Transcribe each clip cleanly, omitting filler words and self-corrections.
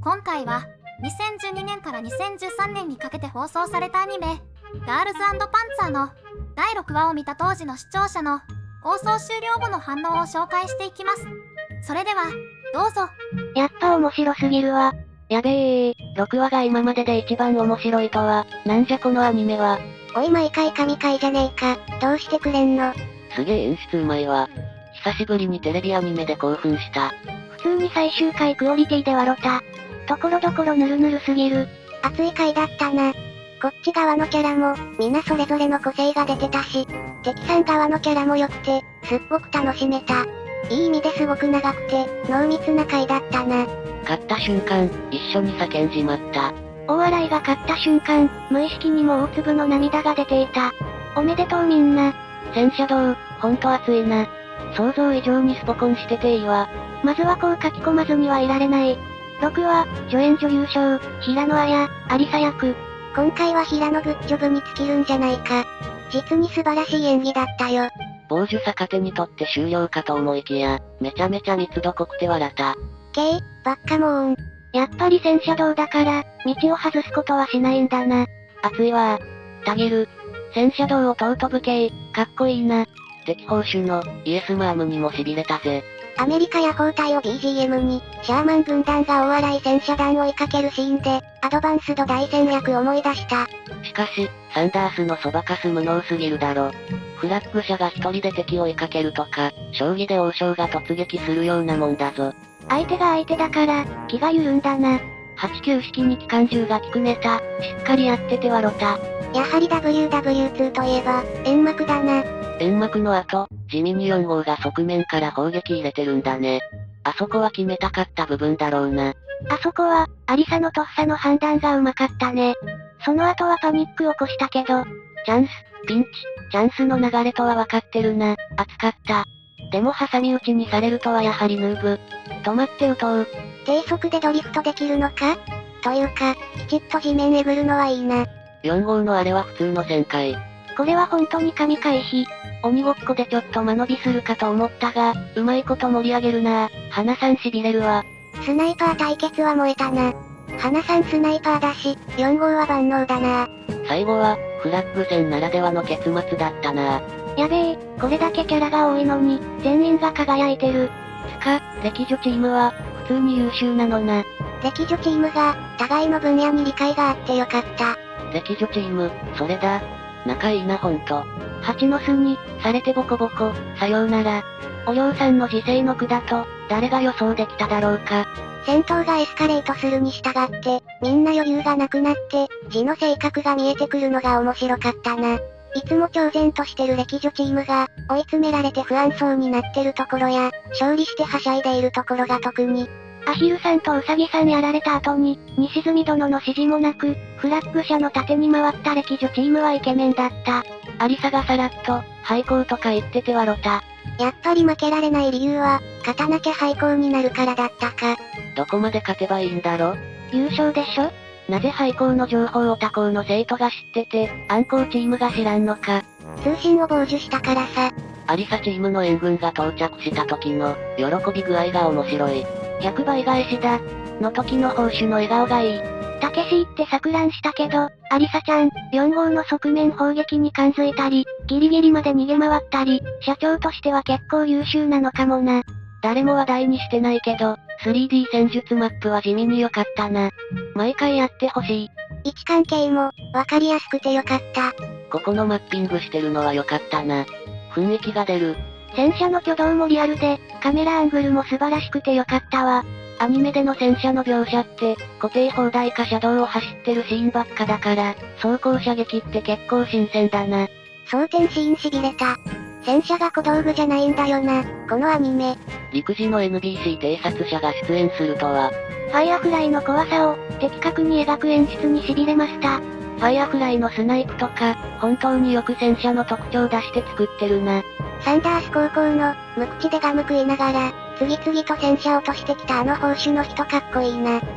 今回は2012年から2013年にかけて放送されたアニメガールズ&パンツァーの第6話を見た当時の視聴者の放送終了後の反応を紹介していきます。それではどうぞ。やっぱ面白すぎるわ。やべえ、6話が今までで一番面白いとは、なんじゃこのアニメは。おい毎回神回じゃねえか、どうしてくれんの。すげえ演出うまいわ。久しぶりにテレビアニメで興奮した。普通に最終回クオリティで笑った。ところどころぬるぬるすぎる。熱い回だったな。こっち側のキャラも、みんなそれぞれの個性が出てたし、敵さん側のキャラも良くて、すっごく楽しめた。いい意味ですごく長くて、濃密な回だったな。勝った瞬間、一緒に叫んじまった。大笑いが勝った瞬間、無意識にも大粒の涙が出ていた。おめでとうみんな。戦車道、ほんと熱いな。想像以上にスポコンしてていいわ。まずはこう書き込まずにはいられない。6話、助演女優賞、平野綾、有沙役。今回は平野グッジョブに尽きるんじゃないか。実に素晴らしい演技だったよ。傍受逆手にとって終了かと思いきや、めちゃめちゃ密度濃くて笑った。バッカモーン。やっぱり戦車道だから、道を外すことはしないんだな。熱いわー。たぎる。戦車道を尊ぶ系、かっこいいな。敵報酬の、イエスマームにも痺れたぜ。アメリカ野砲隊を BGM に、シャーマン軍団が大笑い戦車団を追いかけるシーンで、アドバンスド大戦略思い出した。しかし、サンダースのそばかす無能すぎるだろ。フラッグ車が一人で敵を追いかけるとか、将棋で王将が突撃するようなもんだぞ。相手が相手だから、気が緩んだな。89式に機関銃が効くネタ、しっかりやってて笑った。やはり WW2 といえば、煙幕だな。煙幕の後、地味に4号が側面から砲撃入れてるんだね。あそこは決めたかった部分だろうな。あそこは、有沙のとっさの判断がうまかったね。その後はパニック起こしたけど、チャンス、ピンチ、チャンスの流れとは分かってるな、熱かった。でも挟み撃ちにされるとはやはりヌーブ。止まって撃とう。低速でドリフトできるのかというか、きちっと地面えぐるのはいいな。4号のあれは普通の旋回。これは本当に神回避。鬼ごっこでちょっと間延びするかと思ったが、うまいこと盛り上げるなぁ。花さん痺れるわ。スナイパー対決は燃えたな。花さんスナイパーだし、4号は万能だな。最後は、フラッグ戦ならではの結末だったな。やべえ、これだけキャラが多いのに、全員が輝いてる。つか、歴女チームは、普通に優秀なのな。歴女チームが、互いの分野に理解があってよかった。歴女チーム、それだ。仲いいなほんと。蜂の巣に、されてボコボコ、さようなら。お嬢さんの時世の句だと、誰が予想できただろうか。戦闘がエスカレートするに従って、みんな余裕がなくなって、字の性格が見えてくるのが面白かったな。いつも超然としてる歴女チームが、追い詰められて不安そうになってるところや、勝利してはしゃいでいるところが特に。アヒルさんとウサギさんやられた後に、西住殿の指示もなく、フラッグ車の盾に回った歴女チームはイケメンだった。有沙がさらっと、廃校とか言ってて笑った。やっぱり負けられない理由は、勝たなきゃ廃校になるからだったか。どこまで勝てばいいんだろ？優勝でしょ？なぜ廃校の情報を他校の生徒が知ってて、暗号チームが知らんのか。通信を傍受したからさ。有沙チームの援軍が到着した時の、喜び具合が面白い。100倍返しだ。の時の報酬の笑顔がいい。たけしって錯乱したけど、有沙ちゃん、4号の側面砲撃に感づいたり、ギリギリまで逃げ回ったり、社長としては結構優秀なのかもな。誰も話題にしてないけど、3D 戦術マップは地味に良かったな。毎回やってほしい。位置関係も、わかりやすくてよかった。ここのマッピングしてるのは良かったな。雰囲気が出る。戦車の挙動もリアルで、カメラアングルも素晴らしくてよかったわ。アニメでの戦車の描写って、固定砲台か車道を走ってるシーンばっかだから、走行射撃って結構新鮮だな。装填シーン痺れた。戦車が小道具じゃないんだよな、このアニメ。陸自の NBC 偵察車が出演するとは。ファイアフライの怖さを、的確に描く演出に痺れました。ファイアフライのスナイプとか、本当によく戦車の特徴出して作ってるな。サンダース高校の、無口でガム食いながら、次々と戦車を落としてきたあの報酬の人かっこいいな。きっ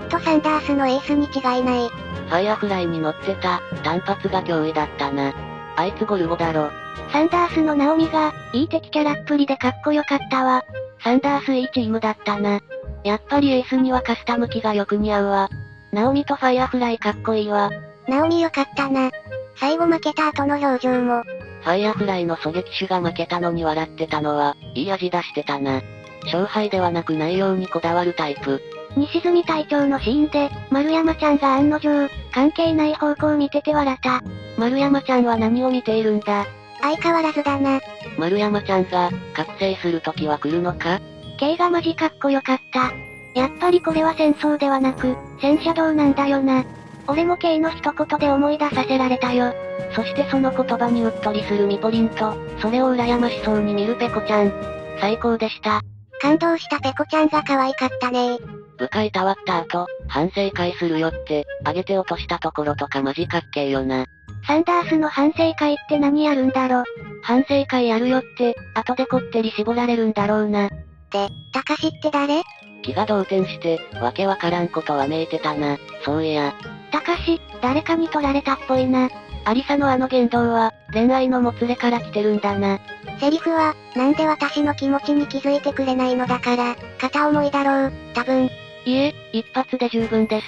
とサンダースのエースに違いない。ファイアフライに乗ってた、単発が脅威だったな。あいつゴルゴだろ。サンダースのナオミが、いい敵キャラっぷりでかっこよかったわ。サンダースいいチームだったな。やっぱりエースにはカスタム機がよく似合うわ。ナオミとファイアフライかっこいいわ。ナオミよかったな。最後負けた後の表情も。ファイアフライの狙撃手が負けたのに笑ってたのは、いい味出してたな。勝敗ではなく内容にこだわるタイプ。西住隊長のシーンで、丸山ちゃんが案の定、関係ない方向を見てて笑った。丸山ちゃんは何を見ているんだ？相変わらずだな。丸山ちゃんが、覚醒する時は来るのか？ K がマジかっこよかった。やっぱりこれは戦争ではなく、戦車道なんだよな。俺も K の一言で思い出させられたよ。そしてその言葉にうっとりするミポリンと、それを羨ましそうに見るペコちゃん。最高でした。感動したペコちゃんが可愛かったね。部下いたわった後、反省会するよって、上げて落としたところとかマジかっけーよな。サンダースの反省会って何やるんだろ。反省会やるよって、後でこってり絞られるんだろうな。で、たかしって誰？気が動転して、わけわからんことはめいてたな。そういや。たかし、誰かに取られたっぽいな。アリサのあの言動は、恋愛のもつれから来てるんだな。セリフは、なんで私の気持ちに気づいてくれないのだから、片思いだろう、多分。いえ、一発で十分です。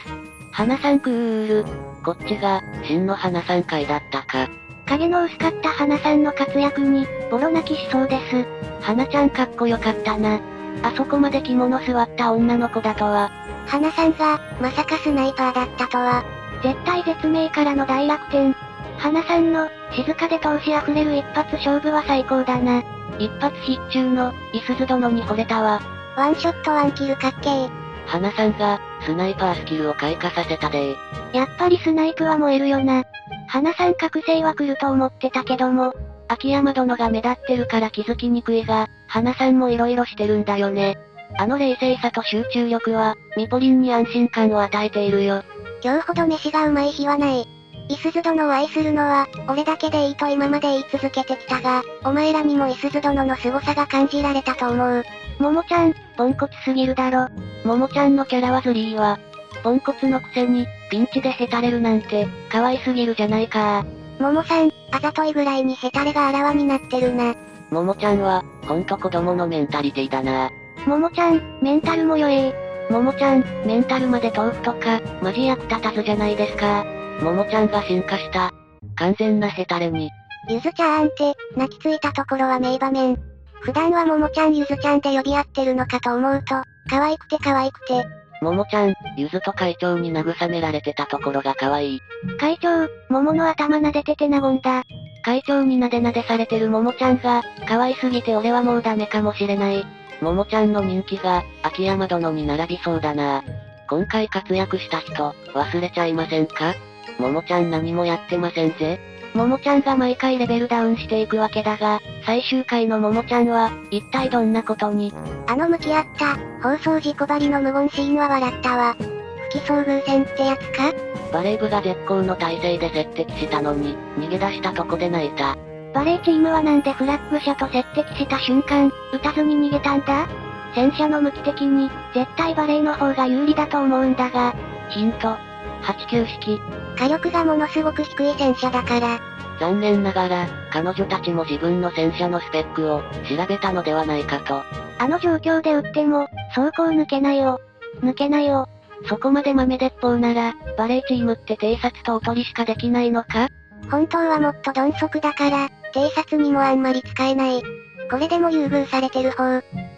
花さんクール。こっちが、真の花さん会だったか。影の薄かった花さんの活躍に、ボロ泣きしそうです。花ちゃんかっこよかったな。あそこまで着物座った女の子だとは。花さんが、まさかスナイパーだったとは。絶対絶命からの大楽天。花さんの、静かで闘志あふれる一発勝負は最高だな。一発必中の、いすず殿に惚れたわ。ワンショットワンキルかっけー。花さんが、スナイパースキルを開花させたでー。やっぱりスナイプは燃えるよな。花さん覚醒は来ると思ってたけども、秋山殿が目立ってるから気づきにくいが、花さんも色々してるんだよね。あの冷静さと集中力は、ミポリンに安心感を与えているよ。今日ほど飯がうまい日はない。イスズ殿を愛するのは、俺だけでいいと今まで言い続けてきたが、お前らにもイスズ殿の凄さが感じられたと思う。ももちゃん、ポンコツすぎるだろ。ももちゃんのキャラはズリーわ。ポンコツのくせに、ピンチでヘタれるなんて、可愛すぎるじゃないかー。ももさん、あざといぐらいにヘタレがあらわになってるな。ももちゃんは、ほんと子供のメンタリティだな。ももちゃん、メンタルも弱え。ももちゃん、メンタルまで豆腐とか、マジ役立たずじゃないですか。ももちゃんが進化した。完全なヘタレに。ゆずちゃーんって、泣きついたところは名場面。普段はももちゃんゆずちゃんで呼び合ってるのかと思うと、可愛くて可愛くて。ももちゃん、ゆずと会長に慰められてたところが可愛い。会長、桃の頭撫でてて和んだ。会長になでなでされてるももちゃんが、可愛すぎて俺はもうダメかもしれない。ももちゃんの人気が、秋山殿に並びそうだな。今回活躍した人、忘れちゃいませんか？ももちゃん何もやってませんぜ。ももちゃんが毎回レベルダウンしていくわけだが、最終回のももちゃんは、一体どんなことに？あの向き合った、放送事故張りの無言シーンは笑ったわ。不起遭遇戦ってやつか？バレー部が絶好の体勢で接敵したのに、逃げ出したとこで泣いた。バレーチームはなんでフラッグ車と接敵した瞬間、撃たずに逃げたんだ？戦車の向き的に、絶対バレーの方が有利だと思うんだが。ヒント。89式。火力がものすごく低い戦車だから。残念ながら、彼女たちも自分の戦車のスペックを、調べたのではないかと。あの状況で撃っても、走行抜けないよ。抜けないよ。そこまで豆鉄砲なら、バレーチームって偵察とおとりしかできないのか？本当はもっと鈍足だから、偵察にもあんまり使えない。これでも優遇されてる方。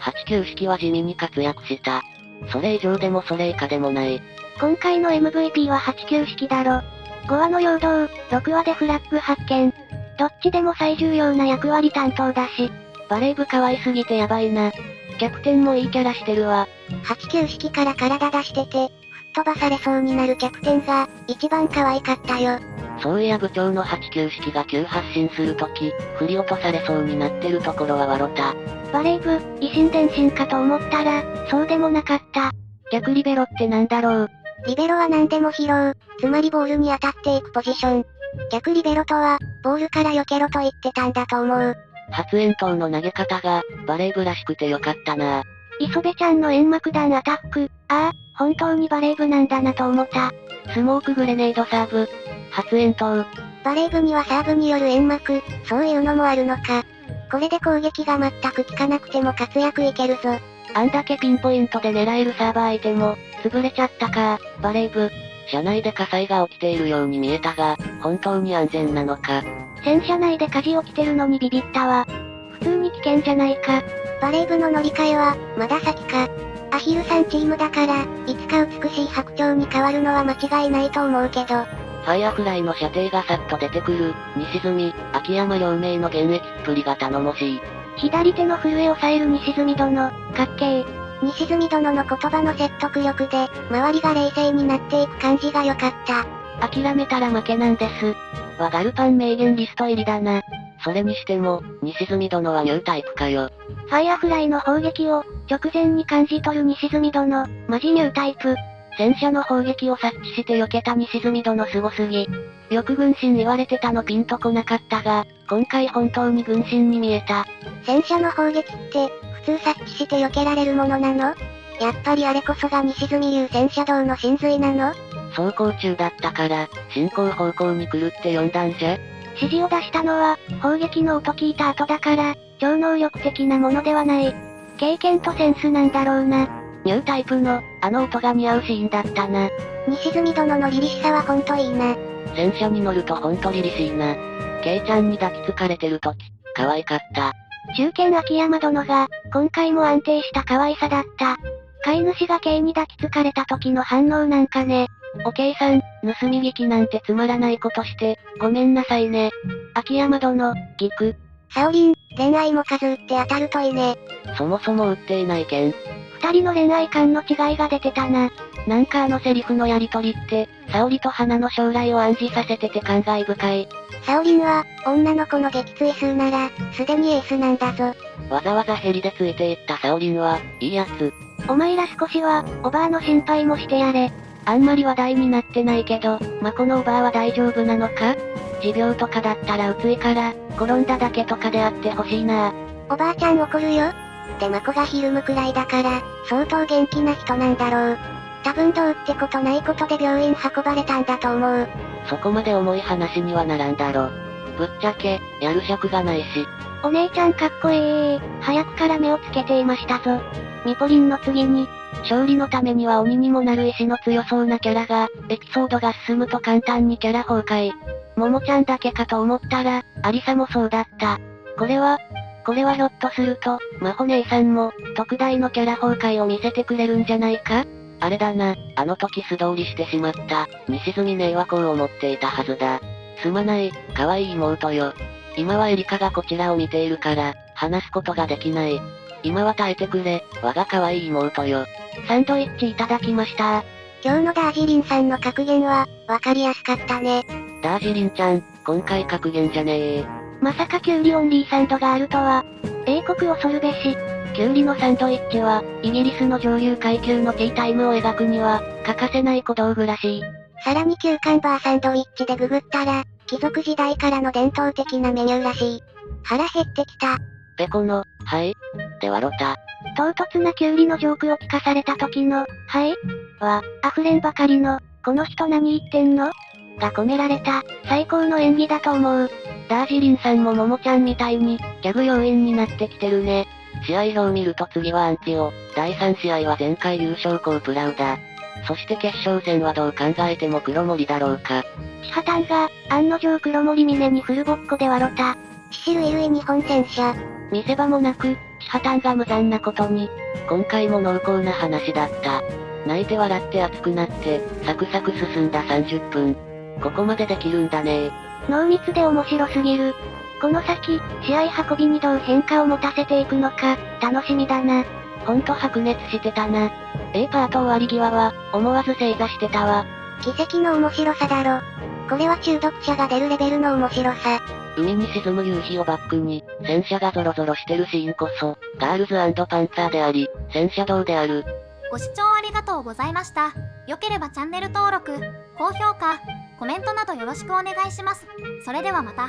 89式は地味に活躍した。それ以上でもそれ以下でもない。今回の MVP は89式だろ。5話の陽動、6話でフラッグ発見。どっちでも最重要な役割担当だし。バレー部可愛すぎてやばいな。キャプテンもいいキャラしてるわ。89式から体出してて、吹っ飛ばされそうになるキャプテンが、一番可愛かったよ。そういや部長の89式が急発進するとき、振り落とされそうになってるところは笑った。バレー部、維新伝心かと思ったら、そうでもなかった。逆リベロってなんだろう。リベロは何でも拾う、つまりボールに当たっていくポジション。逆リベロとは、ボールから避けろと言ってたんだと思う。発煙筒の投げ方が、バレー部らしくてよかったな。磯部ちゃんの煙幕弾アタック、ああ、本当にバレー部なんだなと思った。スモークグレネードサーブ、発煙筒。バレー部にはサーブによる煙幕、そういうのもあるのか。これで攻撃が全く効かなくても活躍いけるぞ。あんだけピンポイントで狙えるサーバー相手も、潰れちゃったか、バレー部。車内で火災が起きているように見えたが、本当に安全なのか。戦車内で火事起きてるのにビビったわ。普通に危険じゃないか。バレー部の乗り換えは、まだ先か。アヒルさんチームだから、いつか美しい白鳥に変わるのは間違いないと思うけど。ファイアフライの射程がさっと出てくる、西住、秋山両名の現役っぷりが頼もしい。左手の震えを抑える西住殿、かっけー。西住殿の言葉の説得力で、周りが冷静になっていく感じが良かった。諦めたら負けなんです。はガルパン名言リスト入りだな。それにしても、西住殿はニュータイプかよ。ファイアフライの砲撃を、直前に感じ取る西住殿、マジニュータイプ。戦車の砲撃を察知して避けた西住殿すごすぎ。よく軍神言われてたのピンとこなかったが、今回本当に軍神に見えた。戦車の砲撃って、普通察知して避けられるものなの？やっぱりあれこそが西住流戦車道の真髄なの？走行中だったから、進行方向に来るって読んだんじゃ。指示を出したのは、砲撃の音聞いた後だから、超能力的なものではない。経験とセンスなんだろうな。ニュータイプの、あの音が似合うシーンだったな。西住殿の凛々しさはほんといいな。戦車に乗るとほんと凛々しいな。ケイちゃんに抱きつかれてる時、可愛かった。中堅秋山殿が、今回も安定した可愛さだった。飼い主がケイに抱きつかれた時の反応なんかね。おケイさん、盗み聞きなんてつまらないことして、ごめんなさいね。秋山殿、ギク。サオリン、恋愛も数打って当たるといいね。そもそも売っていないけん。二人の恋愛観の違いが出てたな。なんかあのセリフのやりとりって、サオリと花の将来を暗示させてて感慨深い。サオリンは、女の子の撃墜数なら、すでにエースなんだぞ。わざわざヘリでついていったサオリンは、いいやつ。お前ら少しは、おばあの心配もしてやれ。あんまり話題になってないけど、このおばあは大丈夫なのか？持病とかだったら鬱いから、転んだだけとかであってほしいな。おばあちゃん怒るよ。でマコがひるむくらいだから、相当元気な人なんだろう。多分どうってことないことで病院運ばれたんだと思う。そこまで重い話にはならんだろ。ぶっちゃけ、やる尺がないし。お姉ちゃんかっこええ。早くから目をつけていましたぞ。ミポリンの次に、勝利のためには鬼にもなる意志の強そうなキャラが、エピソードが進むと簡単にキャラ崩壊。ももちゃんだけかと思ったら、アリサもそうだった。これはひょっとすると、マホ姉さんも、特大のキャラ崩壊を見せてくれるんじゃないか？あれだな、あの時素通りしてしまった、西住姉はこう思っていたはずだ。すまない、可愛い妹よ。今はエリカがこちらを見ているから、話すことができない。今は耐えてくれ、我が可愛い妹よ。サンドイッチいただきました。今日のダージリンさんの格言は、わかりやすかったね。ダージリンちゃん、今回格言じゃねえ。まさかキュウリオンリーサンドがあるとは。英国恐るべし。キュウリのサンドイッチは、イギリスの上流階級のティータイムを描くには、欠かせない小道具らしい。さらにキューカンバーサンドイッチでググったら、貴族時代からの伝統的なメニューらしい。腹減ってきた。ペコの、はいで笑った。唐突なキュウリのジョークを聞かされた時の、はいは、溢れんばかりの、この人何言ってんのが込められた、最高の演技だと思う。ダージリンさんもももちゃんみたいに、ギャグ要員になってきてるね。試合表を見ると次はアンティオ、第3試合は前回優勝校プラウダ。そして決勝戦はどう考えても黒森だろうか。チハタンが、案の定黒森峰にフルボッコで笑った。シシルイルイ日本戦車。見せ場もなく、チハタンが無残なことに、今回も濃厚な話だった。泣いて笑って熱くなって、サクサク進んだ30分。ここまでできるんだね。濃密で面白すぎる。この先、試合運びにどう変化を持たせていくのか、楽しみだな。ほんと白熱してたな。A パート終わり際は、思わず正座してたわ。奇跡の面白さだろ。これは中毒者が出るレベルの面白さ。海に沈む夕日をバックに、戦車がゾロゾロしてるシーンこそ、ガールズ&パンツァーであり、戦車道である。ご視聴ありがとうございました。良ければチャンネル登録、高評価、コメントなどよろしくお願いします。それではまた。